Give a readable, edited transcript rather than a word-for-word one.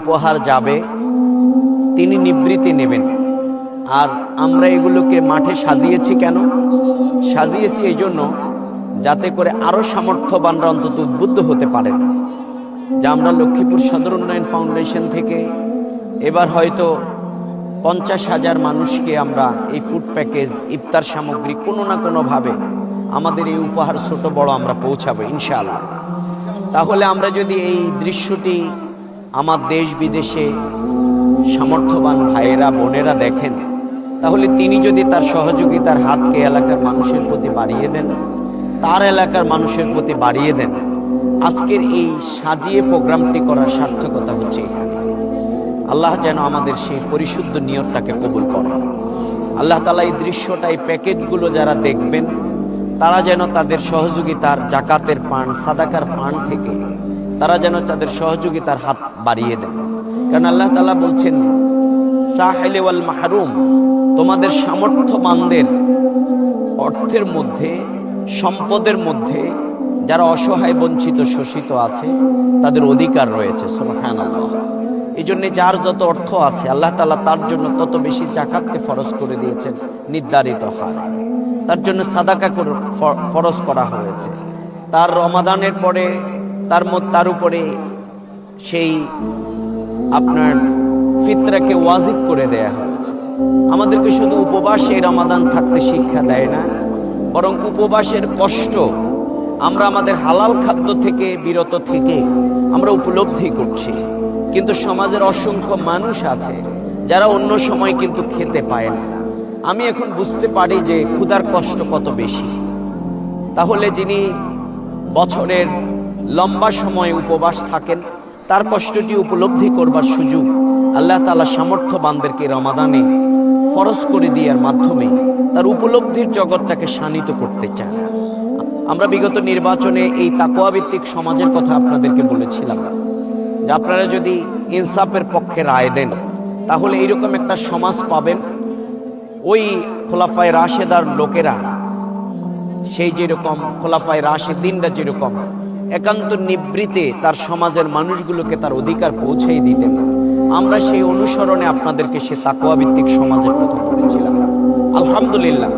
উপহার যাবে তিনি নিবৃত্তি নেবেন। আর আমরা এগুলোকে মাঠে সাজিয়েছি কেন? সাজিয়েছি এই জন্য যাতে করে আরও সামর্থ্যবানরা অন্তত উদ্বুদ্ধ হতে পারেন। যা আমরা লক্ষ্মীপুর সদর উন্নয়ন ফাউন্ডেশন থেকে এবার হয়তো 50,000 মানুষকে আমরা এই ফুড প্যাকেজ, ইফতার সামগ্রী কোনো না কোনোভাবে আমাদের এই উপহার ছোট বড় আমরা পৌঁছাবো ইনশাআল্লাহ। তাহলে আমরা যদি এই দৃশ্যটি আমার দেশ বিদেশে সামর্থ্যবান ভাইয়েরা বোনেরা দেখেন, তাহলে তিনি যদি তার সহযোগিতার হাতকে এলাকার মানুষের প্রতি বাড়িয়ে দেন, তার এলাকার মানুষের প্রতি বাড়িয়ে দেন, আজকের এই সাজিয়ে প্রোগ্রামটি করার সার্থকতা হচ্ছে এখানে। আল্লাহ যেন আমাদের সেই পরিশুদ্ধ নিয়তটাকে কবুল করে। আল্লাহ তাআলা এই দৃশ্যটা, এই প্যাকেটগুলো যারা দেখবেন তারা যেন তাদের সহযোগিতার জাকাতের পান, সাদাকার পান থেকে তারা যেন তাদের সহযোগিতার হাত বাড়িয়ে দেন। কারণ আল্লাহ তাআলা বলছেন সাহিল ওয়াল মাহরুম, তোমাদের সামর্থ্যবানদের অর্থের মধ্যে, সম্পদের মধ্যে যারা অসহায়, বঞ্চিত, শোষিত আছে তাদের অধিকার রয়েছে। সুবহানাল্লাহ। এই জন্য যার যত অর্থ আছে আল্লাহ তাআলা তার জন্য তত বেশি জাকাতকে ফরজ করে দিয়েছেন নির্ধারিত হার। তার জন্য সাদাকা ফরজ করা হয়েছে। তার রমাদানের পরে তার উপরে সেই আপনার ফিতরাকে ওয়াজিব করে দেয়া হয়েছে। আমাদেরকে শুধু উপবাসে রমাদান থাকতে শিক্ষা দেয় না, বরং উপবাসের কষ্ট আমরা আমাদের হালাল খাদ্য থেকে বিরত থেকে আমরা উপলব্ধি করছি। কিন্তু সমাজের অসংখ্য মানুষ আছে যারা অন্য সময় কিন্তু খেতে পায় না। আমি এখন বুঝতে পারি যে ক্ষুধার কষ্ট কত বেশি। তাহলে যিনি বছরের লম্বা সময় উপবাস থাকেন তার কষ্টটি উপলব্ধি করবার সুযোগ আল্লাহ তাআলা সামর্থ্যবানদেরকে রমাদানে ফরজ করে দেওয়ার মাধ্যমে তার উপলব্ধির জগৎটাকে শানিত করতে চান। আমরা বিগত নির্বাচনে এই তাকওয়া ভিত্তিক সমাজের কথা আপনাদেরকে বলেছিলাম যে আপনারা যদি ইনসাফের পক্ষে রায় দেন তাহলে এইরকম একটা সমাজ পাবেন। ওই খোলাফায়ে রাশেদার লোকেরা, সেই যেরকম খোলাফায়ে রাশেদিনরা যেরকম একান্ত নিবৃত্তে তার সমাজের মানুষগুলোকে তার অধিকার পৌঁছেই দিতেন, আমরা সেই অনুসরণে আপনাদেরকে সে তাকওয়া ভিত্তিক সমাজের কথা বলেছিলাম। আলহামদুলিল্লাহ।